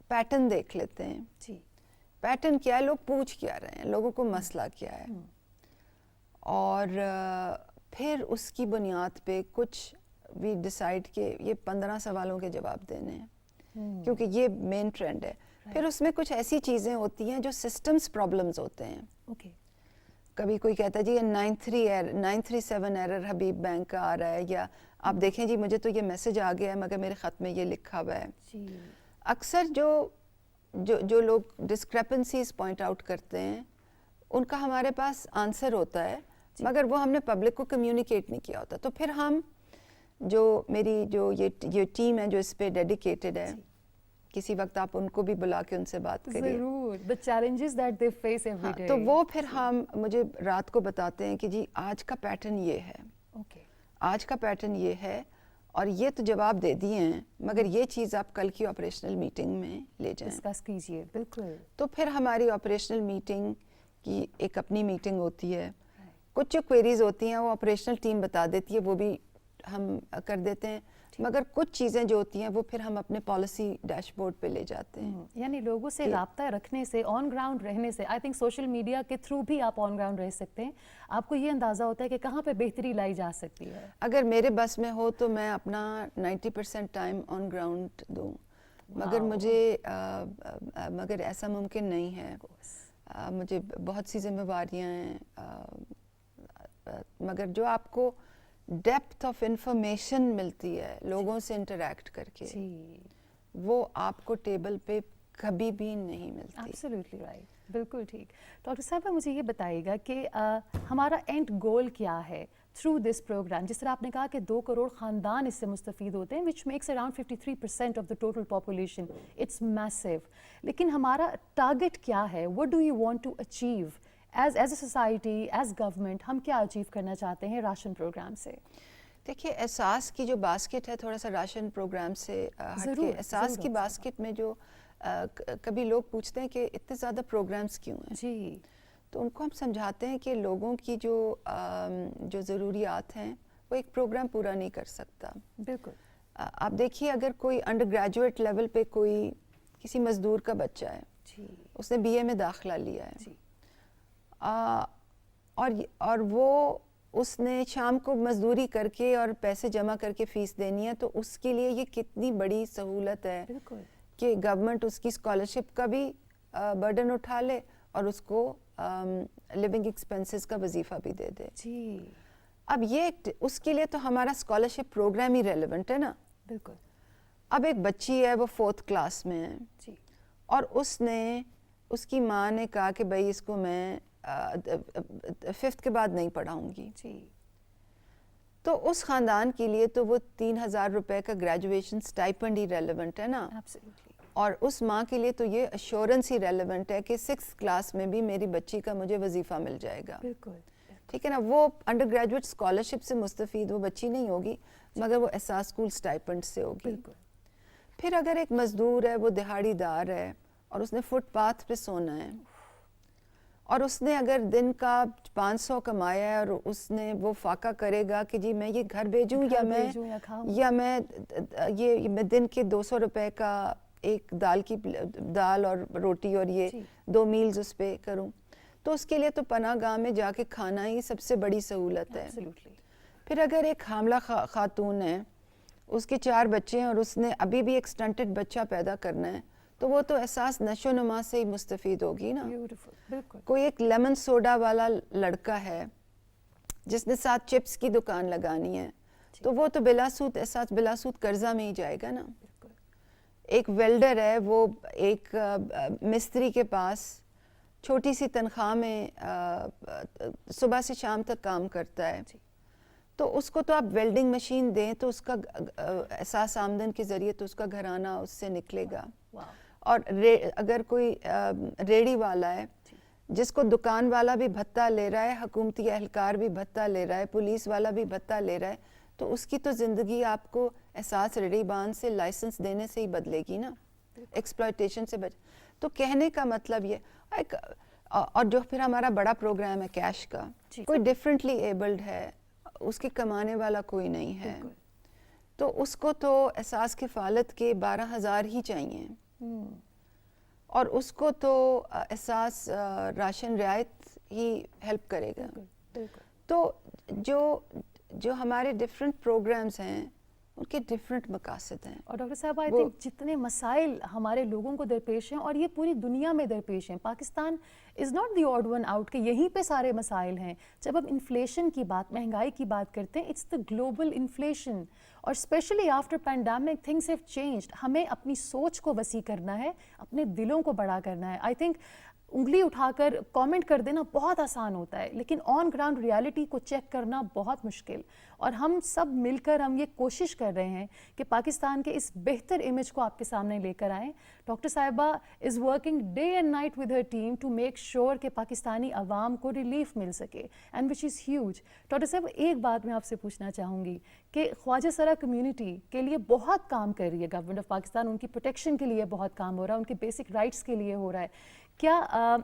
پیٹرن دیکھ لیتے ہیں. جی. پیٹرن کیا ہے, لوگ پوچھ کیا رہے ہیں, لوگوں کو مسئلہ کیا ہے, اور پھر اس کی بنیاد پہ کچھ وی ڈیسائیڈ کہ یہ 15 سوالوں کے جواب دینے ہیں کیونکہ یہ مین ٹرینڈ ہے. پھر اس میں کچھ ایسی چیزیں ہوتی ہیں جو سسٹمز پرابلمز ہوتے ہیں. کبھی کوئی کہتا ہے جی یہ 937 ایرر حبیب بینک کا آ رہا ہے, یا آپ دیکھیں جی مجھے تو یہ میسج آ گیا ہے مگر میرے خط میں یہ لکھا ہوا ہے. اکثر جو لوگ ڈسکریپنسیز پوائنٹ آؤٹ کرتے ہیں ان کا ہمارے پاس آنسر ہوتا ہے مگر وہ ہم نے پبلک کو کمیونیکیٹ نہیں کیا ہوتا. تو پھر ہم میری یہ ٹیم ہے جو اس پہ ڈیڈیکیٹڈ ہے, کسی وقت آپ ان کو بھی بلا کے ان سے بات کریے. ضرور. The challenges that they face every day. تو وہ پھر ہم مجھے رات کو بتاتے ہیں کہ جی آج کا پیٹرن یہ ہے, آج کا پیٹرن یہ ہے, اور یہ تو جواب دے دیے ہیں مگر یہ چیز آپ کل کی آپریشنل میٹنگ میں لے جائیں. ڈسکس کیجیے. بالکل. تو پھر ہماری آپریشنل میٹنگ کی ایک اپنی میٹنگ ہوتی ہے. کچھ جو کوئریز ہوتی ہیں وہ آپریشنل ٹیم بتا دیتی ہے, وہ بھی ہم کر دیتے ہیں, مگر کچھ چیزیں جو ہوتی ہیں وہ پھر ہم اپنے پالیسی ڈیش بورڈ پہ لے جاتے ہیں. یعنی لوگوں سے رابطہ رکھنے سے, آن گراؤنڈ رہنے سے, آئی تھنک سوشل میڈیا کے تھرو بھی آپ آن گراؤنڈ رہ سکتے ہیں. آپ کو یہ اندازہ ہوتا ہے کہ کہاں پہ بہتری لائی جا سکتی ہے. اگر میرے بس میں ہو تو میں اپنا 90% ٹائم آن گراؤنڈ دوں, مگر ایسا ممکن نہیں ہے. مجھے بہت سی ذمہ داریاں ہیں, مگر جو آپ کو ڈیپتھ آف انفارمیشن ملتی ہے لوگوں سے انٹریکٹ کر کے, وہ آپ کو ٹیبل پہ کبھی بھی نہیں ملتی. Absolutely right. بالکل ٹھیک. ڈاکٹر صاحبہ مجھے یہ بتائیے گا کہ ہمارا اینڈ گول کیا ہے تھرو دس پروگرام؟ جس طرح آپ نے کہا کہ 2 کروڑ خاندان اس سے مستفید ہوتے ہیں, which makes around 53% of the total population. It's massive. لیکن ہمارا ٹارگیٹ کیا ہے؟ What do you want to achieve as a society, as government? ہم کیا اچیو کرنا چاہتے ہیں راشن پروگرام سے؟ دیکھیے احساس کی جو باسکٹ ہے تھوڑا سا راشن پروگرام سے ہٹ کے, احساس کی باسکٹ میں جو کبھی لوگ پوچھتے ہیں کہ اتنے زیادہ پروگرامز کیوں ہیں, جی, تو ان کو ہم سمجھاتے ہیں کہ لوگوں کی جو ضروریات ہیں وہ ایک پروگرام پورا نہیں کر سکتا. بالکل. آپ دیکھیے اگر کوئی انڈر گریجویٹ لیول پہ کوئی کسی مزدور کا بچہ ہے, جی, اس نے BA میں داخلہ لیا ہے, جی, اور وہ اس نے شام کو مزدوری کر کے اور پیسے جمع کر کے فیس دینی ہے, تو اس کے لیے یہ کتنی بڑی سہولت ہے بالکل کہ گورنمنٹ اس کی اسکالرشپ کا بھی برڈن اٹھا لے اور اس کو لیونگ ایکسپینسز کا وظیفہ بھی دے دے. جی. اب یہ اس کے لیے تو ہمارا اسکالرشپ پروگرام ہی ریلیونٹ ہے نا. بالکل. اب ایک بچی ہے وہ 4th کلاس میں ہے, جی, اور اس کی ماں نے کہا کہ بھائی اس کو میں 5th کے بعد نہیں پڑھاؤں گی. جی. تو اس خاندان کے لیے تو وہ 3,000 روپے کا گریجویشن سٹائپنڈ ہی ریلیونٹ ہے نا. ایبسلیوٹلی. اور اس ماں کے لیے تو یہ ایشورنس ہی ریلیونٹ ہے کہ 6th کلاس میں بھی میری بچی کا مجھے وظیفہ مل جائے گا. بالکل. ٹھیک ہے نا. وہ انڈر گریجویٹ اسکالرشپ سے مستفید وہ بچی نہیں ہوگی, مگر وہ احساس اسکول سٹائپنڈ سے ہوگی. بالکل. پھر اگر ایک مزدور ہے, وہ دہاڑی دار ہے, اور اس نے فٹ پاتھ پہ سونا ہے, اور اس نے اگر دن کا 500 کمایا ہے, اور اس نے وہ فاقہ کرے گا کہ جی میں یہ گھر بھیجوں یا میں دن کے 200 روپے کا ایک دال اور روٹی اور یہ 2 میلز اس پہ کروں, تو اس کے لیے تو پناہ گاہ میں جا کے کھانا ہی سب سے بڑی سہولت ہے. پھر اگر ایک حاملہ خاتون ہے, اس کے 4 بچے ہیں, اور اس نے ابھی بھی ایک سٹنٹڈ بچہ پیدا کرنا ہے, تو وہ تو احساس نشو نما سے ہی مستفید ہوگی نا. کوئی ایک لیمن سوڈا والا لڑکا ہے جس نے 7 چپس کی دکان لگانی ہے, تو وہ تو بلا سود قرضہ میں ہی جائے گا نا. ایک ویلڈر ہے, وہ ایک مستری کے پاس چھوٹی سی تنخواہ میں صبح سے شام تک کام کرتا ہے, تو اس کو تو آپ ویلڈنگ مشین دیں تو اس کا احساس آمدن کے ذریعے تو اس کا گھرانہ اس سے نکلے گا. اور اگر کوئی ریڑی والا ہے جس کو دکان والا بھی بھتہ لے رہا ہے, حکومتی اہلکار بھی بھتہ لے رہا ہے, پولیس والا بھی بھتہ لے رہا ہے, تو اس کی تو زندگی آپ کو احساس ریڑی بان سے لائسنس دینے سے ہی بدلے گی نا. ایکسپلائٹیشن سے بچ. تو کہنے کا مطلب یہ اور جو پھر ہمارا بڑا پروگرام ہے کیش کا, کوئی ڈفرینٹلی ایبلڈ ہے, اس کے کمانے والا کوئی نہیں ہے, تو اس کو تو احساس کفالت کے 12,000 ہی چاہیے, اور اس کو تو احساس راشن رعایت ہی ہیلپ کرے گا. تو جو ہمارے ڈفرینٹ پروگرامز ہیں ان کے ڈفرینٹ مقاصد ہیں. اور ڈاکٹر صاحب آئی تھنک جتنے مسائل ہمارے لوگوں کو درپیش ہیں, اور یہ پوری دنیا میں درپیش ہیں, Pakistan is not the odd one out کہ یہیں پہ سارے مسائل ہیں. جب ہم انفلیشن کی بات, مہنگائی کی بات کرتے ہیں, اٹس دا گلوبل انفلیشن, اور especially after pandemic things have changed. ہمیں اپنی سوچ کو وسیع کرنا ہے, اپنے دلوں کو بڑا کرنا ہے. آئی تھنک انگلی اٹھا کر کامنٹ کر دینا بہت آسان ہوتا ہے, لیکن آن گراؤنڈ ریالٹی کو چیک کرنا بہت مشکل. اور ہم سب مل کر ہم یہ کوشش کر رہے ہیں کہ پاکستان کے اس بہتر امیج کو آپ کے سامنے لے کر آئیں. ڈاکٹر صاحبہ is working day and night with her team to make sure کہ پاکستانی عوام کو ریلیف مل سکے, and which is huge. Doctor صاحب ایک بات میں آپ سے پوچھنا چاہوں گی کہ خواجہ سرا کمیونٹی کے لیے بہت کام کر رہی ہے گورنمنٹ آف پاکستان, ان کی پروٹیکشن کے لیے بہت کام ہو رہا ہے, ان کے بیسک رائٹس کے لیے ہو رہا ہے. کیا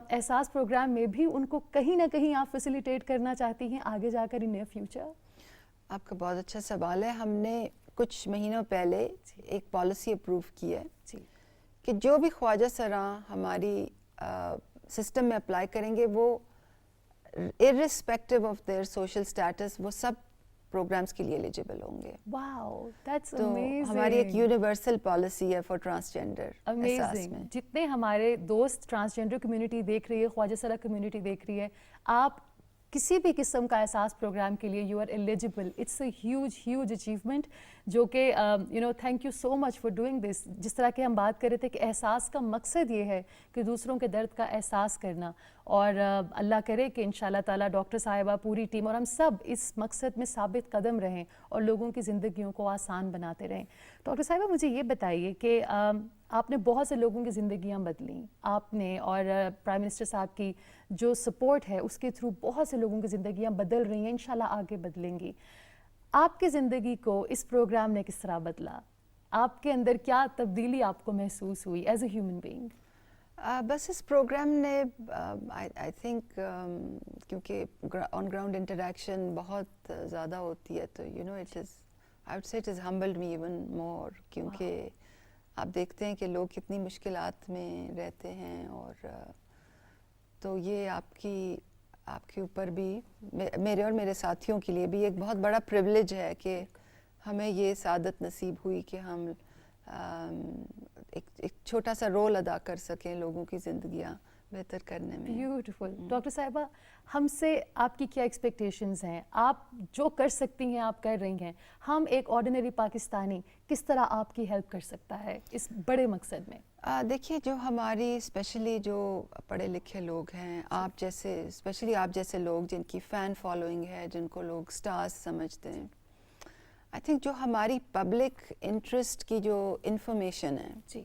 احساس پروگرام میں بھی ان کو کہیں نہ کہیں آپ فیسیلیٹیٹ کرنا چاہتی ہیں آگے جا کر ان نیئر فیوچر؟ آپ کا بہت اچھا سوال ہے. ہم نے کچھ مہینوں پہلے ایک پالیسی اپروو کی ہے کہ جو بھی خواجہ سرا ہماری سسٹم میں اپلائی کریں گے, وہ irrespective of their social status وہ سب پروگرامز کے لیے ایلیجیبل ہوں گے. واو دیٹس تو امیزنگ. ہماری ایک یونیورسل پالیسی ہے فار ٹرانسجینڈر. امیزنگ. جتنے ہمارے دوست ٹرانسجینڈر کمیونٹی دیکھ رہی ہے, خواجہ سرا کمیونٹی دیکھ رہی ہے, آپ کسی بھی قسم کا احساس پروگرام کے لیے you are eligible. It's a huge achievement, جو کہ thank you so much for doing this. جس طرح کہ ہم بات کر رہے تھے کہ احساس کا مقصد یہ ہے کہ دوسروں کے درد کا احساس کرنا, اور اللہ کرے کہ انشاءاللہ تعالیٰ ڈاکٹر صاحبہ, پوری ٹیم اور ہم سب اس مقصد میں ثابت قدم رہیں اور لوگوں کی زندگیوں کو آسان بناتے رہیں. ڈاکٹر صاحبہ مجھے یہ بتائیے کہ آپ نے بہت سے لوگوں کی زندگیاں بدلیں, آپ نے, اور پرائم منسٹر صاحب کی جو سپورٹ ہے اس کے تھرو بہت سے لوگوں کی زندگیاں بدل رہی ہیں, انشاءاللہ آگے بدلیں گی. آپ کی زندگی کو اس پروگرام نے کس طرح بدلا؟ آپ کے اندر کیا تبدیلی آپ کو محسوس ہوئی ایز اے ہیومن بینگ؟ بس اس پروگرام نے آئی تھنک کیونکہ آن گراؤنڈ انٹریکشن بہت زیادہ ہوتی ہے, تو it is I would say it is humbled me even more, کیونکہ آپ دیکھتے ہیں کہ لوگ کتنی مشکلات میں رہتے ہیں, اور تو یہ آپ کے اوپر بھی, میرے اور میرے ساتھیوں کے لیے بھی ایک بہت بڑا پریولیج ہے کہ ہمیں یہ سعادت نصیب ہوئی کہ ہم ایک چھوٹا سا رول ادا کر سکیں لوگوں کی زندگیاں بہتر کرنے میں. بیوٹیفل. ڈاکٹر صاحبہ ہم سے آپ کی کیا ایکسپیکٹیشنز ہیں؟ آپ جو کر سکتی ہیں آپ کر رہی ہیں, ہم ایک آرڈینری پاکستانی کس طرح آپ کی ہیلپ کر سکتا ہے اس بڑے مقصد میں؟ دیکھیے, جو ہماری اسپیشلی جو پڑھے لکھے لوگ ہیں, آپ جیسے اسپیشلی آپ جیسے لوگ جن کی فین فالوئنگ ہے, جن کو لوگ سٹارز سمجھتے ہیں, آئی تھنک جو ہماری پبلک انٹرسٹ کی جو انفارمیشن ہے,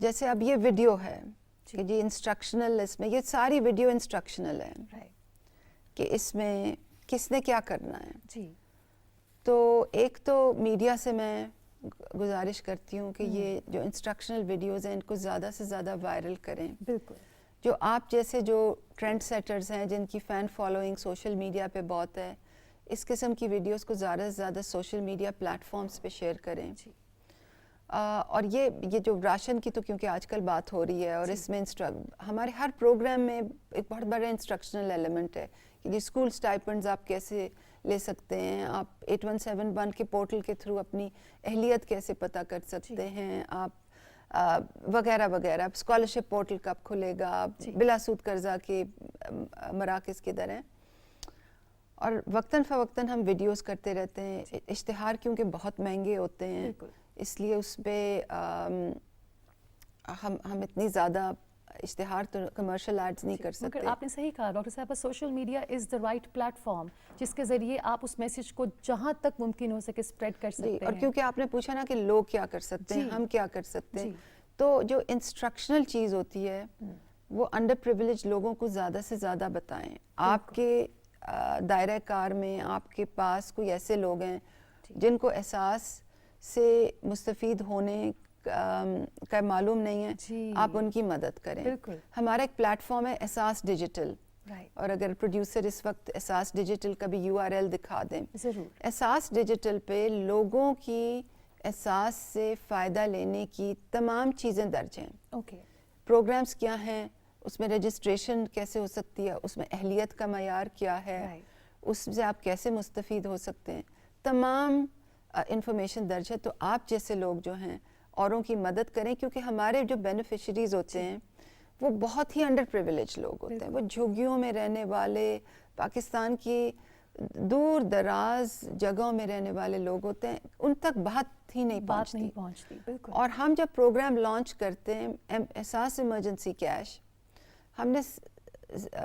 جیسے اب یہ ویڈیو ہے کہ جی انسٹرکشنل, اس میں یہ ساری ویڈیو انسٹرکشنل ہے کہ اس میں کس نے کیا کرنا ہے. تو ایک تو میڈیا سے میں گزارش کرتی ہوں کہ یہ جو انسٹرکشنل ویڈیوز ہیں ان کو زیادہ سے زیادہ وائرل کریں. بالکل. جو آپ جیسے جو ٹرینڈ سیٹرز ہیں, جن کی فین فالوئنگ سوشل میڈیا پہ بہت ہے, اس قسم کی ویڈیوز کو زیادہ سے زیادہ سوشل میڈیا پلیٹ فارمز پہ شیئر کریں. اور یہ جو راشن کی تو کیونکہ آج کل بات ہو رہی ہے, اور اس میں ہمارے ہر پروگرام میں ایک بہت بڑا انسٹرکشنل ایلیمنٹ ہے کہ جی اسکول اسٹائپنڈز آپ کیسے لے سکتے ہیں, آپ 8171 کے پورٹل کے تھرو اپنی اہلیت کیسے پتہ کر سکتے ہیں, آپ وغیرہ وغیرہ. اسکالرشپ پورٹل کب کھلے گا, بلا سود قرضہ کے مراکز کدھر ہیں, اور وقتاً فوقتاً ہم ویڈیوز کرتے رہتے ہیں. اشتہار کیونکہ بہت مہنگے ہوتے ہیں, اس لیے اس پہ ہم اتنی زیادہ اشتہار تو کمرشل ایڈز نہیں کر سکتے. مگر آپ نے صحیح کہا ڈاکٹر صاحبہ, social media is the right plate form جس کے ذریعے آپ اس میسج کو جہاں تک ممکن ہو سکے اسپریڈ کر سکتے ہیں. اور کیونکہ آپ نے پوچھا نا کہ لوگ کیا کر سکتے ہیں, ہم کیا کر سکتے ہیں, تو جو انسٹرکشنل چیز ہوتی ہے وہ انڈر پریویلیج لوگوں کو زیادہ سے زیادہ بتائیں. آپ کے دائرہ کار میں آپ کے پاس کوئی ایسے لوگ ہیں جن کو احساس سے مستفید ہونے کا معلوم نہیں ہے جی آپ ان کی مدد کریں. بالکل ہمارا ایک پلیٹ فارم ہے احساس ڈیجیٹل, رائٹ اور اگر پروڈیوسر اس وقت احساس ڈیجیٹل کا بھی URL دکھا دیں. ضرور احساس ڈیجیٹل پہ لوگوں کی احساس سے فائدہ لینے کی تمام چیزیں درج ہیں. اوکے پروگرامز کیا ہیں, اس میں رجسٹریشن کیسے ہو سکتی ہے, اس میں اہلیت کا معیار کیا ہے, رائٹ اس سے آپ کیسے مستفید ہو سکتے ہیں, تمام انفارمیشن درج ہے. تو آپ جیسے لوگ جو ہیں اوروں کی مدد کریں, کیونکہ ہمارے جو بینیفیشریز ہوتے ہیں وہ بہت ہی انڈر پریویلیج لوگ ہوتے ہیں. وہ جھگیوں میں رہنے والے, پاکستان کی دور دراز جگہوں میں رہنے والے لوگ ہوتے ہیں, ان تک بات ہی نہیں بات نہیں پہنچتی. پہنچتی بالکل. اور ہم جب پروگرام لانچ کرتے ہیں احساس ایمرجنسی کیش, ہم نے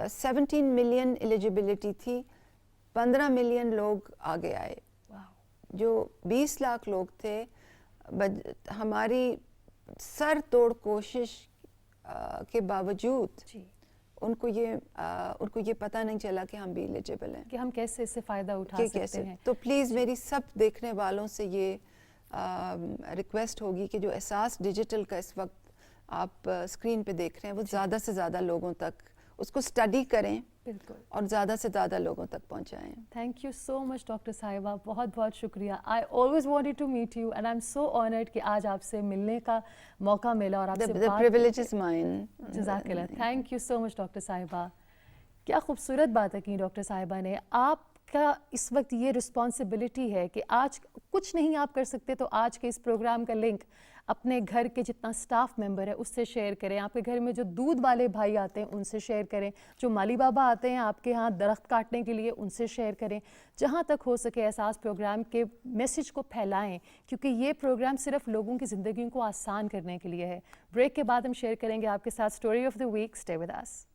17 ملین ایلیجیبلٹی تھی, 15 ملین لوگ آگے آئے. جو 20 لاکھ لوگ تھے, ہماری سر توڑ کوشش کے باوجود جی ان کو یہ پتہ نہیں چلا کہ ہم بھی ایلیجیبل ہیں, کہ ہم کیسے اس سے فائدہ اٹھا کہ سکتے کیسے. ہیں. تو پلیز میری سب دیکھنے والوں سے یہ ریکویسٹ ہوگی کہ جو احساس ڈیجیٹل کا اس وقت آپ اسکرین پہ دیکھ رہے ہیں وہ زیادہ سے زیادہ لوگوں تک اس کو اسٹڈی کریں بالکل. اور زیادہ سے زیادہ لوگوں تک پہنچائیں. Thank you so much doctor صاحبہ, بہت بہت شکریہ. I always wanted to meet you and I am so honoured کہ آج آپ سے ملنے کا موقع ملا اور آپ سے The privilege is mine. جزاک اللہ. Thank you so much doctor صاحبہ. کیا خوبصورت باتیں کی ڈاکٹر صاحبہ نے. آپ کا اس وقت یہ رسپانسبلٹی ہے کہ آج کچھ نہیں آپ کر سکتے تو آج کے اس پروگرام کا لنک اپنے گھر کے جتنا سٹاف ممبر ہے اس سے شیئر کریں, آپ کے گھر میں جو دودھ والے بھائی آتے ہیں ان سے شیئر کریں, جو مالی بابا آتے ہیں آپ کے ہاں درخت کاٹنے کے لیے ان سے شیئر کریں. جہاں تک ہو سکے احساس پروگرام کے میسج کو پھیلائیں, کیونکہ یہ پروگرام صرف لوگوں کی زندگیوں کو آسان کرنے کے لیے ہے. بریک کے بعد ہم شیئر کریں گے آپ کے ساتھ story of the week. Stay with us.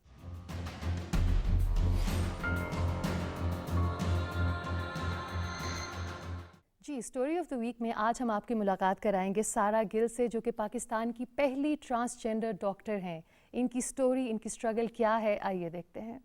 جی اسٹوری آف دا ویک میں آج ہم آپ کی ملاقات کرائیں گے سارا گل سے, جو کہ پاکستان کی پہلی ٹرانسجینڈر ڈاکٹر ہیں. ان کی اسٹوری, ان کی اسٹرگل کیا ہے, آئیے دیکھتے ہیں.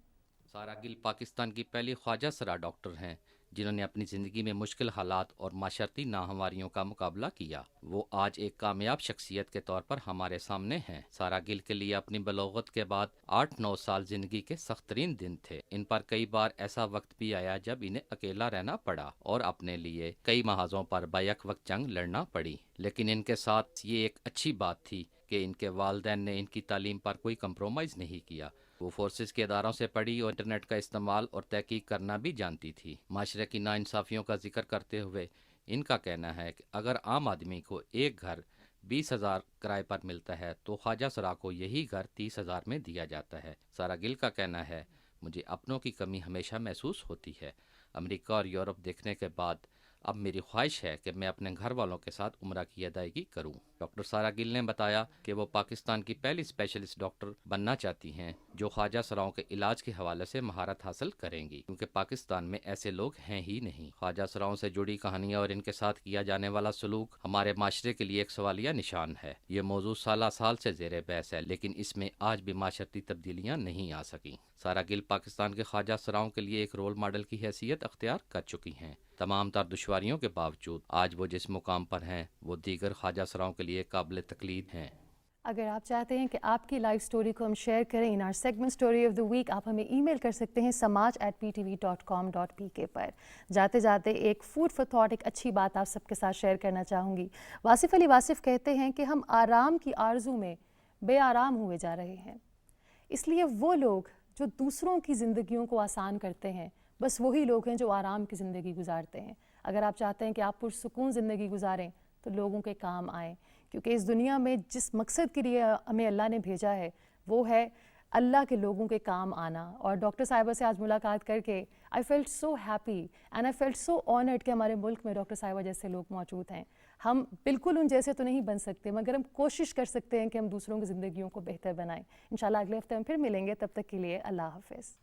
سارا گل پاکستان کی پہلی خواجہ سرا ڈاکٹر ہیں جنہوں نے اپنی زندگی میں مشکل حالات اور معاشرتی ناہمواریوں کا مقابلہ کیا. وہ آج ایک کامیاب شخصیت کے طور پر ہمارے سامنے ہیں. سارا گل کے لیے اپنی بلوغت کے بعد 8-9 سال زندگی کے سخت ترین دن تھے. ان پر کئی بار ایسا وقت بھی آیا جب انہیں اکیلا رہنا پڑا اور اپنے لیے کئی محاذوں پر بیک وقت جنگ لڑنا پڑی. لیکن ان کے ساتھ یہ ایک اچھی بات تھی کہ ان کے والدین نے ان کی تعلیم پر کوئی کمپرومائز نہیں کیا. وہ فورسز کے اداروں سے پڑھی اور انٹرنیٹ کا استعمال اور تحقیق کرنا بھی جانتی تھی. معاشرے کی ناانصافیوں کا ذکر کرتے ہوئے ان کا کہنا ہے کہ اگر عام آدمی کو ایک گھر 20,000 کرائے پر ملتا ہے تو خواجہ سرا کو یہی گھر 30,000 میں دیا جاتا ہے. سارا گل کا کہنا ہے, مجھے اپنوں کی کمی ہمیشہ محسوس ہوتی ہے. امریکہ اور یورپ دیکھنے کے بعد اب میری خواہش ہے کہ میں اپنے گھر والوں کے ساتھ عمرہ کی ادائیگی کروں. ڈاکٹر سارا گل نے بتایا کہ وہ پاکستان کی پہلی اسپیشلسٹ ڈاکٹر بننا چاہتی ہیں جو خواجہ سراؤں کے علاج کے حوالے سے مہارت حاصل کریں گی, کیونکہ پاکستان میں ایسے لوگ ہیں ہی نہیں. خواجہ سراؤں سے جڑی کہانیاں اور ان کے ساتھ کیا جانے والا سلوک ہمارے معاشرے کے لیے ایک سوالیہ نشان ہے. یہ موضوع سالہ سال سے زیر بحث ہے, لیکن اس میں آج بھی معاشرتی تبدیلیاں نہیں آ سکیں. سارا گل پاکستان کے خواجہ سراؤں کے لیے ایک رول ماڈل کی حیثیت اختیار کر چکی ہیں. تمام تر دشواریوں کے باوجود آج وہ جس مقام پر ہیں وہ دیگر خواجہ سراؤں کے لیے قابل تقلید ہیں. اگر آپ چاہتے ہیں کہ آپ کی لائف سٹوری کو ہم شیئر کریں in our segment story of the week, آپ ہمیں ای میل کر سکتے ہیں samaj@ptv.com.pk پر. جاتے جاتے ایک فوڈ فار تھاٹ, ایک اچھی بات آپ سب کے ساتھ شیئر کرنا چاہوں گی. واصف علی واصف کہتے ہیں کہ ہم آرام کی آرزو میں بے آرام ہوئے جا رہے ہیں. اس لیے وہ لوگ جو دوسروں کی زندگیوں کو آسان کرتے ہیں بس وہی لوگ ہیں جو آرام کی زندگی گزارتے ہیں. اگر آپ چاہتے ہیں کہ آپ پرسکون زندگی گزاریں تو لوگوں کے کام آئیں, کیونکہ اس دنیا میں جس مقصد کے لیے ہمیں اللہ نے بھیجا ہے وہ ہے اللہ کے لوگوں کے کام آنا. اور ڈاکٹر صاحبہ سے آج ملاقات کر کے I felt so happy and I felt so honoured کہ ہمارے ملک میں ڈاکٹر صاحبہ جیسے لوگ موجود ہیں. ہم بالکل ان جیسے تو نہیں بن سکتے, مگر ہم کوشش کر سکتے ہیں کہ ہم دوسروں کی زندگیوں کو بہتر بنائیں. انشاءاللہ اگلے ہفتے ہم پھر ملیں گے, تب تک کے لیے اللہ حافظ.